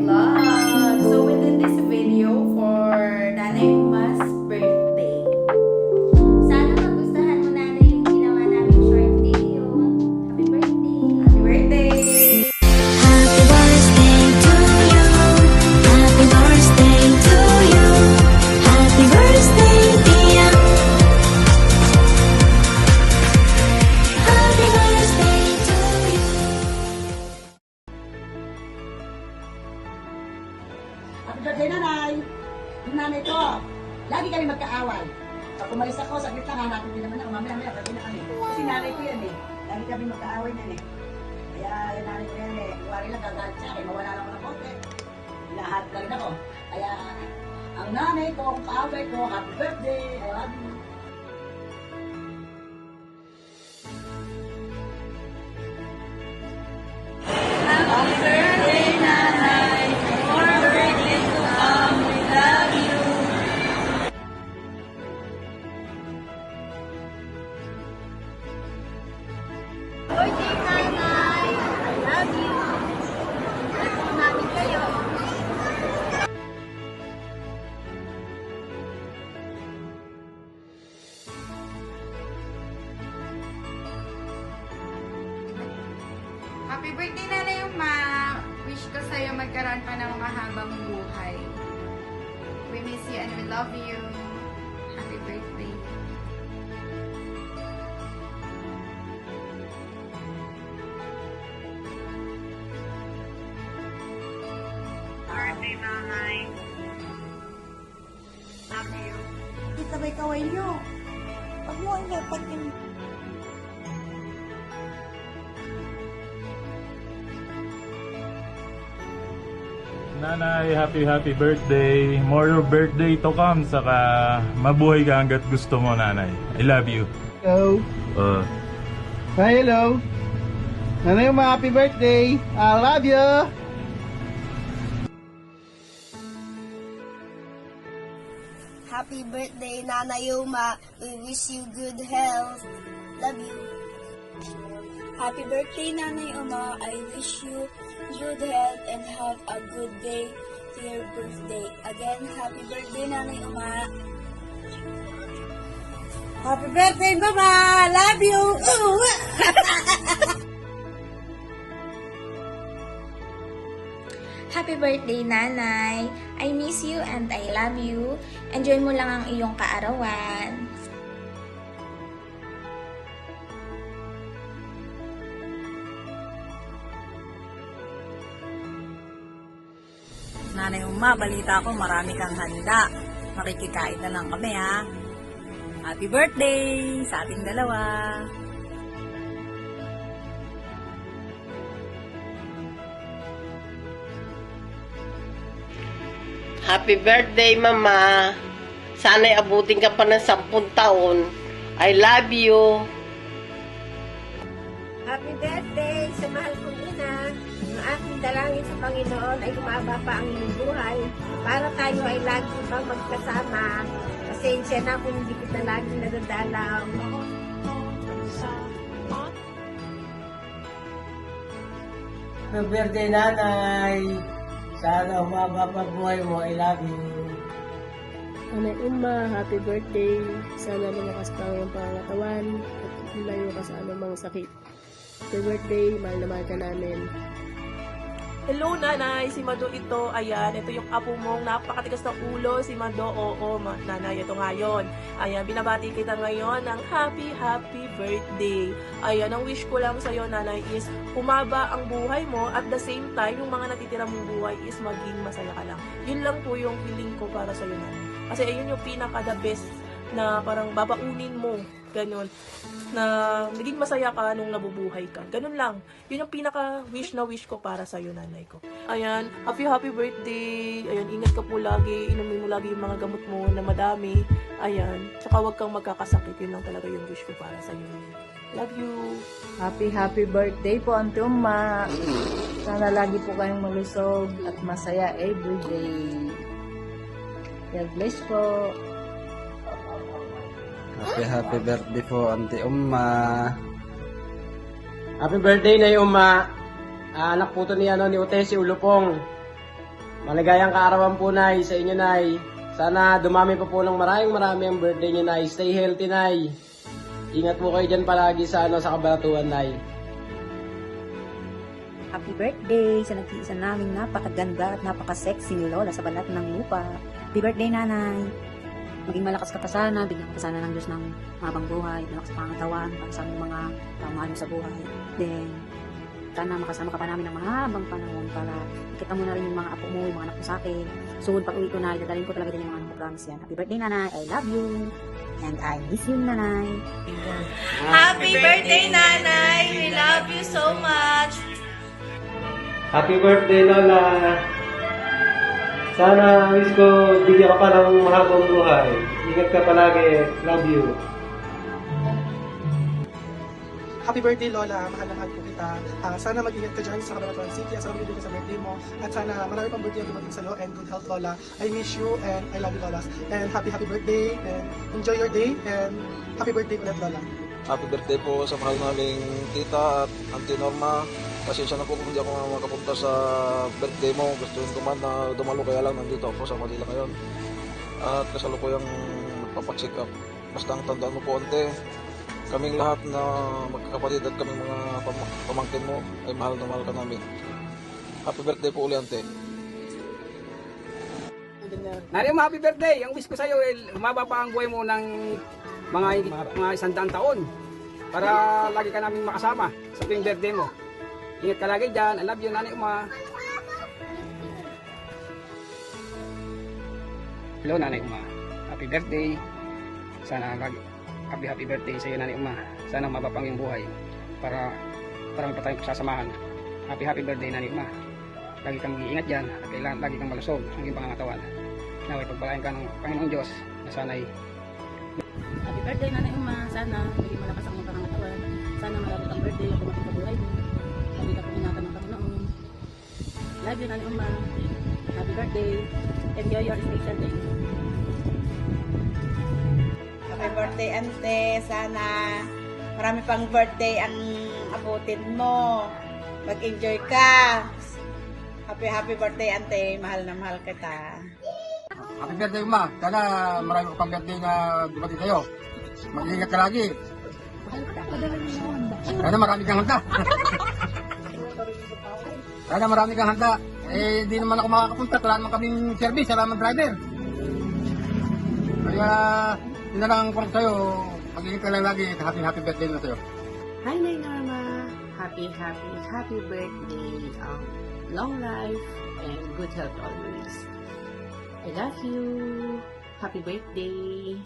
vlog. So within this video for Nanay Uma's birthday. Sana magustuhan mo na yung ginawa namin short video. Happy birthday! Happy birthday! Happy birthday to you. Happy birthday to you. Happy birthday, dear. Happy birthday to you. Happy birthday, nanay! Yung nanay ko, lagi kami magkaaway. Pag umalis ako, saglit lang, hanapin din naman ako. Mamaya, birthday na kami. Kasi nanay ko yan eh. Lagi kami magkaaway yan eh. Kaya yung nanay ko yan eh. Iwari lang, gagalit siya. Kaya mawala lang ako ng konti. Lahat na rin ako. Kaya, ang nanay ko, ang kaaway ko, happy birthday! I love you. Birthday, Nanay! I love you! Gusto namin kayo. Happy birthday, Nanay Uma! Wish ko sa'yo magkaroon pa ng mahabang buhay. We miss you and we love you. Happy birthday. Birthday, Nanay. Love you. Sabay kaway niyo. Pag mo ang dapat Nanay, happy birthday. More birthday to come. Saka mabuhay ka hanggat gusto mo, nanay. I love you. Hello. Hi, hello. Nanay Uma, happy birthday. I love you. Happy birthday, Nana Yuma. We wish you good health. Love you. Happy birthday, Nanay Uma. I wish you good health and have a good day to your birthday. Again, happy birthday, Nanay Uma. Happy birthday, Mama! Love you! Happy birthday, Nanay! I miss you and I love you. Enjoy mo lang ang iyong kaarawan. Nanay Uma, balita ko marami kang handa. Makikikain na lang kami ha. Happy birthday sa ating dalawa. Happy birthday, Mama. Sana'y abutin ka pa ng 10 taon. I love you. Happy birthday sa mahal kong ina. Ang aking dalangin sa Panginoon ay humaba pa ang iyong buhay para tayo ay lagi pang magkasama. Pasensya na kung hindi kita laging nadadalaw. Happy birthday, nanay! Sana umaba pa buhay mo. I love you. Nanay Uma, happy birthday. Sana lumakas pa ang pangatawan at layo ka sa anumang sakit. Happy birthday, mahal na mahal ka namin. Hello, Nanay. Si Mado ito. Ayan, ito yung apo mong napakatigas ng ulo. Si Mado, oo, Nanay, ito ngayon. Ayan, binabati kita ngayon ng happy birthday. Ayan, ang wish ko lang sa'yo, Nanay, is humaba ang buhay mo at the same time, yung mga natitira mong buhay is maging masaya ka lang. Yun lang po yung feeling ko para sa'yo, Nanay. Kasi ayun yung pinaka-the best na parang babaunin mo. Ganun. Na naging masaya ka nung nabubuhay ka. Ganun lang. Yun yung pinaka-wish na wish ko para sa'yo, nanay ko. Ayan, happy birthday. Ayan, ingat ka po lagi. Inumin mo lagi yung mga gamot mo na madami. Ayan, tsaka huwag kang magkakasakit. Yun lang talaga yung wish ko para sa'yo. Love you. Happy birthday po, Auntie Uma. Sana lagi po kayong malusog at masaya everyday. God bless po. Happy birthday po, Auntie Uma. Happy birthday na Uma. Anak po to ni Utesi Ulupong. Maligayang kaarawan po, Nay, sa inyo, Nay. Sana dumami pa po ng marami ang birthday niyo, Nay. Stay healthy, Nay. Ingat po kayo dyan palagi sa Kabanatuan, Nay. Happy birthday sa nag-iisa naming napakaganda at napaka-sexy ni Lola sa balat ng lupa. Happy birthday, Nanay! Maging malakas ka pa sana, bigyan ka pa sana ng Diyos ng habang buhay, malakas pangatawan para sa aming mga tamaan sa buhay. Then, sana makasama ka pa namin ng mahabang panahon para kita mo na rin yung mga apo mo, yung mga anak mo sa akin. Soon, pag uwi ko na, dadalhin ko talaga din yung mga anak ko, promise yan. Happy birthday, Nanay! I love you! And I miss you, Nanay! Happy birthday, Nanay! We love you so much! Happy birthday, Lola! Sana wish ko bigyan ka pa ng mahabang buhay. Ingat ka palagi. Love you. Happy birthday, Lola. Mahal na mahal po kita. Sana mag-ingat ka dyan sa Cabanatuan City at sa mga ka sa birthday mo. At sana marami pang birthday ang dumating sa'yo and good health, Lola. I miss you and I love you, Lola. And happy birthday and enjoy your day and happy birthday ulit, Lola. Happy birthday po sa mahal naming tita at Auntie Norma. Pasensya na po kung hindi ako makapunta sa birthday mo. Gusto ko man na dumalo, kaya lang nandito ako sa Manila ngayon. At kasalukuyang magpapacheck up. Basta ang tandaan mo po, ante, kaming lahat na magkakapatid at kaming mga pamangkin mo ay mahal na mahal ka namin. Happy birthday po uli, ante. Nari mo, happy birthday! Ang wish ko sa'yo ay umaba pa ang buhay mo ng mga 100 taon para lagi ka namin makasama sa tuwing birthday mo. Ingat ka lagi dyan. I love you, Nanay Uma. Hello, Nanay Uma. Happy birthday. Sana lagi happy birthday sa iyo, Nanay Uma. Sana mabapang yung buhay para marami pa tayong sasamahan. Happy birthday, Nanay Uma. Lagi kang mag-iingat dyan at kailangan lagi kang malusog sa iyong pangangatawan. Naway pagpalain ka ng Panginoong Diyos na sana'y Happy birthday, Nanay Uma. Sana maging malakas ang iyong pangangatawan. Sana marami kang birthday at dumating sa buhay mo. Lagi ka pumingatan ng Panginoon. Love you, Nanay Uma. Happy birthday. Enjoy your special day. Happy birthday, Ante. Sana marami pang birthday ang abutin mo. Mag-enjoy ka. Happy birthday, Ante. Mahal na mahal kita. Happy birthday, Uma. Sana marami ka pang birthday na dumating sa'yo. Mag-ingat ka lagi. Sana marami kang handa. Sana marami kang handa. Eh, di naman ako makakapunta. Wala naman kaming service. Wala naman driver. Kaya, yun na lang ko sa'yo. Mag-ingat ka lang lagi. Happy birthday na sa'yo. Hi, Nay Norma. Happy birthday. Long life and good health always. I love you. Happy birthday.